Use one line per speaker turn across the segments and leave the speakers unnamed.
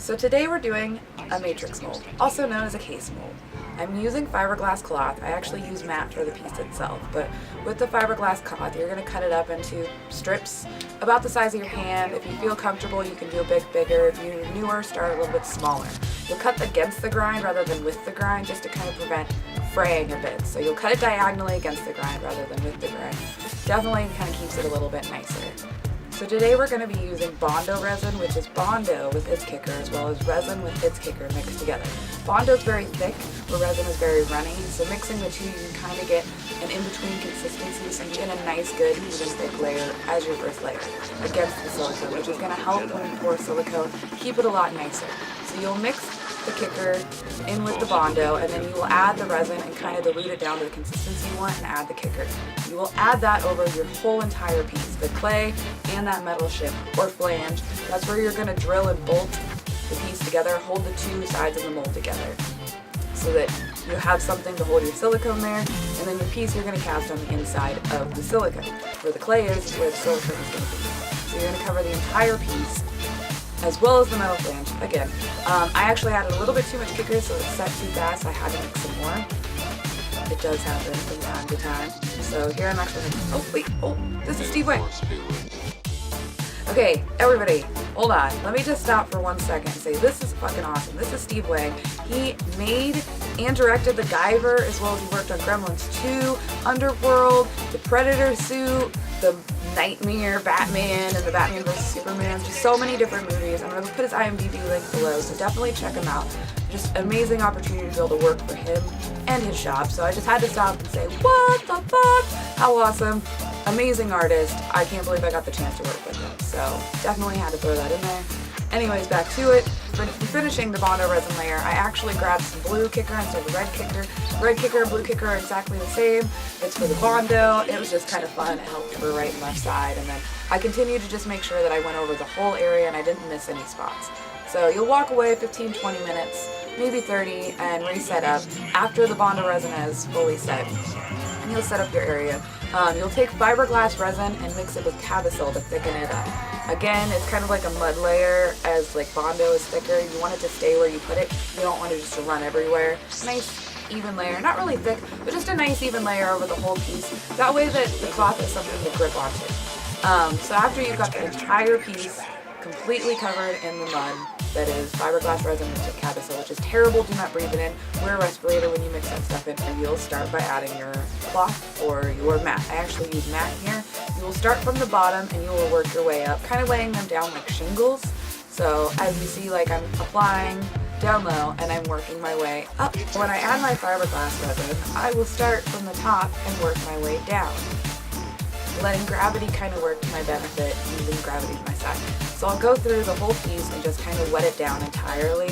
So today we're doing a matrix mold, also known as a case mold. I'm using fiberglass cloth. I actually use matte for the piece itself, but with the fiberglass cloth, you're going to cut it up into strips about the size of your hand. If you feel comfortable, you can do a bit bigger. If you're newer, start a little bit smaller. You'll cut against the grind rather than with the grind, just to kind of prevent fraying a bit. So you'll cut it diagonally against the grind rather than with the grind. Definitely kind of keeps it a little bit nicer. So today we're going to be using Bondo resin, which is Bondo with its kicker, as well as resin with its kicker mixed together. Bondo is very thick, where resin is very runny, so mixing the two you can kind of get an in-between consistency, so you get a nice, good, even thick layer as your first layer against the silicone, which is going to help when you pour silicone keep it a lot nicer. So you'll mix the kicker in with the Bondo, and then you will add the resin and kind of dilute it down to the consistency you want and add the kicker. You will add that over your whole entire piece, the clay and that metal ship or flange. That's where you're going to drill and bolt the piece together, hold the two sides of the mold together so that you have something to hold your silicone there, and then your piece you're going to cast on the inside of the silicone. Where the clay is where the silicone is going to be. So you're going to cover the entire piece as well as the metal flange. Again, I actually added a little bit too much kicker, so it set too fast. I had to mix some more. It does happen from time to time. So here I'm actually this is Steve Wang. Okay, everybody, hold on. Let me just stop for 1 second and say this is fucking awesome. This is Steve Wang. He made and directed the Guyver, as well as he worked on Gremlins 2, Underworld, the Predator suit, the Nightmare Batman, and the Batman vs Superman. Just so many different movies. I'm going to put his IMDb link below, so definitely check him out. Just amazing opportunity to be able to work for him and his shop. So I just had to stop and say, what the fuck? How awesome. Amazing artist. I can't believe I got the chance to work with him. So definitely had to throw that in there. Anyways, back to it. For finishing the Bondo resin layer, I actually grabbed some blue kicker instead of red kicker. Red kicker and blue kicker are exactly the same. It's for the Bondo. It was just kind of fun. It helped for right and left side. And then I continued to just make sure that I went over the whole area and I didn't miss any spots. So you'll walk away 15-20 minutes, maybe 30, and reset up after the Bondo resin is fully set. And you'll set up your area. You'll take fiberglass resin and mix it with Cabasol to thicken it up. Again, it's kind of like a mud layer, as like Bondo is thicker. You want it to stay where you put it. You don't want it just to run everywhere. Nice, even layer. Not really thick, but just a nice, even layer over the whole piece. That way that the cloth is something to grip onto. So after you've got the entire piece completely covered in the mud, that is fiberglass resin with Cabasol, which is terrible. Do not breathe it in. Wear a respirator when you mix that stuff in, and you'll start by adding your cloth or your mat. I actually use mat here. You will start from the bottom and you will work your way up, kind of laying them down like shingles. So as you see, like I'm applying down low and I'm working my way up. When I add my fiberglass resin, I will start from the top and work my way down, letting gravity kind of work to my benefit, using gravity to my side. So I'll go through the whole piece and just kind of wet it down entirely,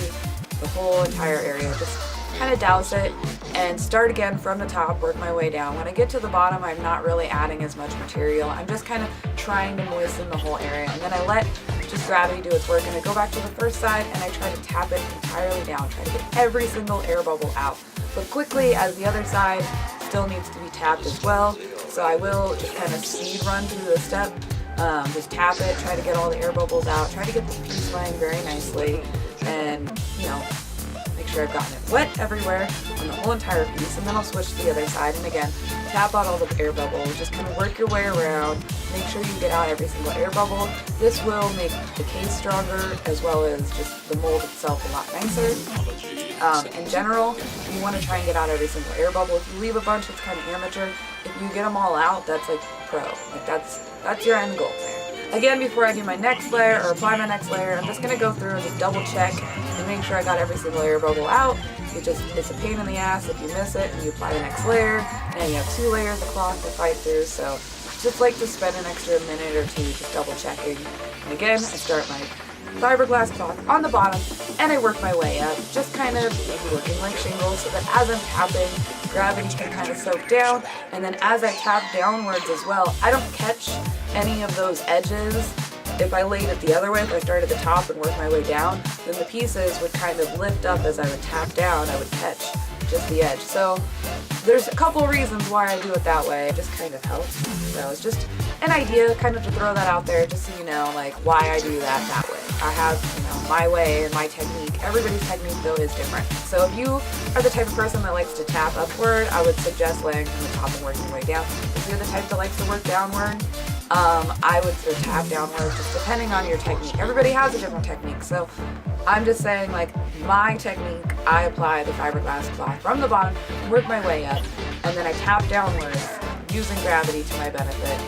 the whole entire area. Just kind of douse it and start again from the top, work my way down. When I get to the bottom, I'm not really adding as much material. I'm just kind of trying to moisten the whole area. And then I let just gravity do its work, and I go back to the first side and I try to tap it entirely down, try to get every single air bubble out. But quickly, as the other side still needs to be tapped as well. So I will just kind of speed run through the step, just tap it, try to get all the air bubbles out, try to get the piece laying very nicely, and, you know, make sure I've gotten it wet everywhere on the whole entire piece. And then I'll switch to the other side, and again, tap out all the air bubbles, just kind of work your way around, make sure you get out every single air bubble. This will make the case stronger, as well as just the mold itself a lot nicer. In general, you want to try and get out every single air bubble. If you leave a bunch, it's kind of amateur. If you get them all out, that's like pro. Like that's your end goal there. Again, before I do my next layer or apply my next layer, I'm just going to go through and just double check and make sure I got every single air bubble out. It's a pain in the ass if you miss it and you apply the next layer, and you have 2 layers of cloth to fight through. So just like to spend an extra minute or two just double checking. And again, I start my fiberglass cloth on the bottom and I work my way up, just kind of working like shingles, so that as I'm tapping, gravity can kind of soak down, and then as I tap downwards as well, I don't catch any of those edges. If I laid it the other way, if I started at the top and worked my way down, then the pieces would kind of lift up as I would tap down. I would catch just the edge. So there's a couple reasons why I do it that way. It just kind of helps. So it's just an idea kind of to throw that out there just so you know like why I do that way. I have, my way and my technique. Everybody's technique though is different. So if you are the type of person that likes to tap upward, I would suggest laying from the top and working your way down. If you're the type that likes to work downward, I would sort of tap downward, just depending on your technique. Everybody has a different technique, so I'm just saying, like, my technique, I apply the fiberglass cloth from the bottom, work my way up, and then I tap downwards using gravity to my benefit.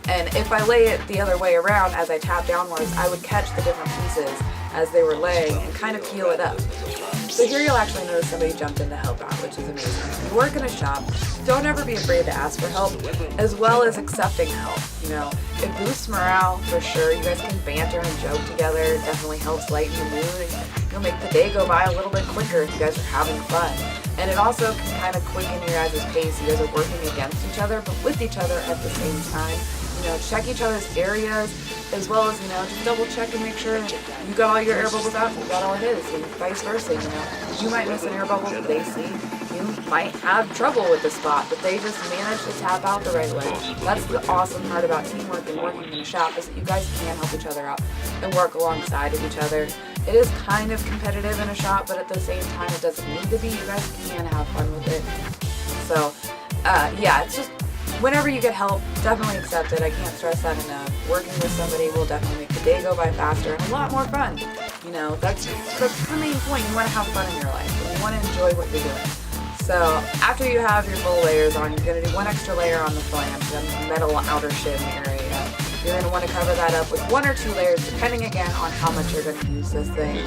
And if I lay it the other way around as I tap downwards, I would catch the different pieces as they were laying and kind of peel it up. So here you'll actually notice somebody jumped in to help out, which is amazing. If you work in a shop, don't ever be afraid to ask for help, as well as accepting help. You know, it boosts morale for sure. You guys can banter and joke together. It definitely helps lighten the mood. You'll make the day go by a little bit quicker if you guys are having fun. And it also can kind of quicken your guys' pace. You guys are working against each other, but with each other at the same time. You know, check each other's areas, as well as, you know, just double check and make sure that you got all your air bubbles out and you got all his, and vice versa, you know. You might miss an air bubble that they see. You might have trouble with the spot, but they just manage to tap out the right way. That's the awesome part about teamwork and working in a shop, is that you guys can help each other out and work alongside of each other. It is kind of competitive in a shop, but at the same time, it doesn't need to be. You guys can have fun with it. So, yeah, it's just, whenever you get help, definitely accept it. I can't stress that enough. Working with somebody will definitely make the day go by faster and a lot more fun. You know, that's the main point. You want to have fun in your life, and you want to enjoy what you're doing. So after you have your full layers on, you're going to do one extra layer on the flange, the metal outer shim area. You're going to want to cover that up with 1 or 2 layers, depending again on how much you're going to use this thing.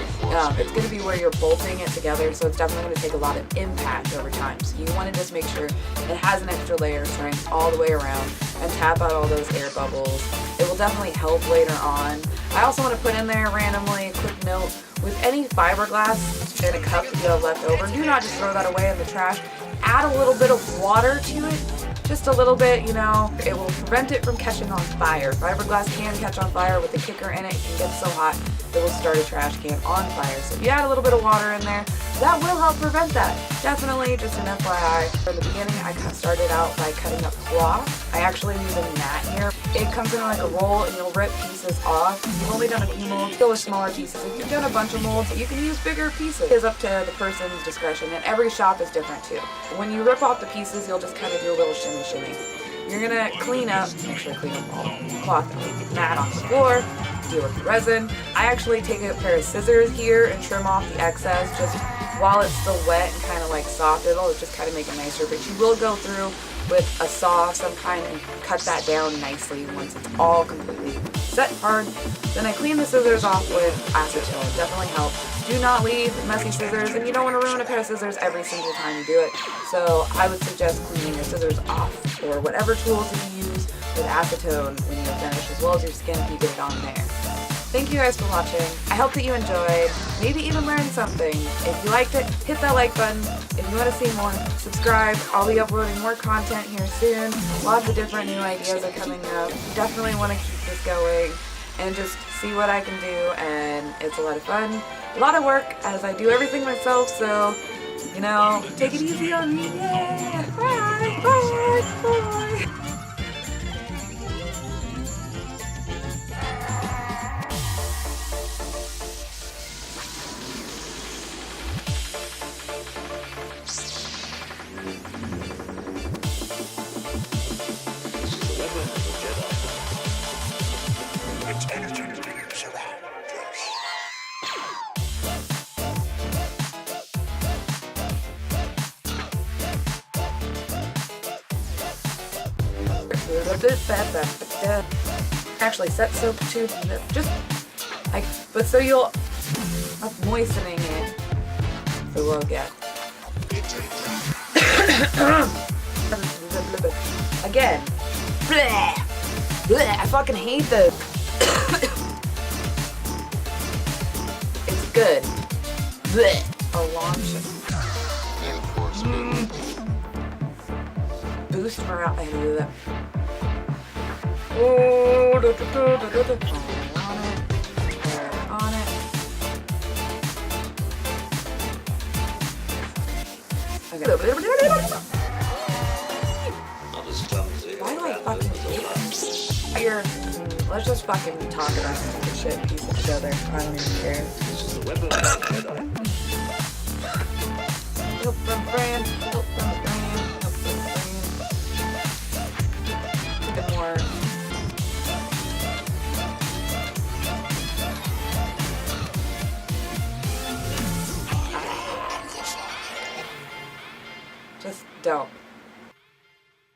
It's going to be where you're bolting it together, so it's definitely going to take a lot of impact over time. So you want to just make sure it has an extra layer of strength all the way around and tap out all those air bubbles. It will definitely help later on. I also want to put in there randomly a quick note, with any fiberglass in a cup that you have left over, do not just throw that away in the trash. Add a little bit of water to it. Just a little bit, you know, it will prevent it from catching on fire. Fiberglass can catch on fire with the kicker in it. It can get so hot it will start a trash can on fire. So if you add a little bit of water in there, that will help prevent that. Definitely, just an FYI. From the beginning, I started out by cutting up cloth. I actually use a mat here. It comes in like a roll and you'll rip pieces off. You've only done a few molds, go with smaller pieces. If you've done a bunch of molds, you can use bigger pieces. It's up to the person's discretion, and every shop is different too. When you rip off the pieces, you'll just kind of do a little shimmy. You're gonna clean up, make sure to clean up all the cloth and mat off the floor, deal with the resin. I actually take a pair of scissors here and trim off the excess just while it's still wet and kind of like soft. It'll just kind of make it nicer, but you will go through with a saw of some kind and cut that down nicely once it's all completely set hard. Then I clean the scissors off with acetone. Definitely helps. Do not leave messy scissors, and you don't want to ruin a pair of scissors every single time you do it. So I would suggest cleaning your scissors off, or whatever tools that you use, with acetone when you're finished, as well as your skin if you get it on there. Thank you guys for watching. I hope that you enjoyed, maybe even learned something. If you liked it, hit that like button. If you want to see more, subscribe. I'll be uploading more content here soon. Lots of different new ideas are coming up. Definitely want to keep this going and just see what I can do, and it's a lot of fun. A lot of work, as I do everything myself, so, you know, take it easy on me. Yeah! Bye! Bye! Bye! Actually, set soap too, just like, but so you'll moistening it, so we'll get again. Bleh, bleh, I fucking hate this. It's good. Bleh. A launch. Boost morale. I do that. Oh, on it. Okay. Why do I fucking hate it? Let's just fucking talk about stupid shit and piece it together. I don't even care. Help from friends, help from a friend, help from a friend. Get more. Just don't.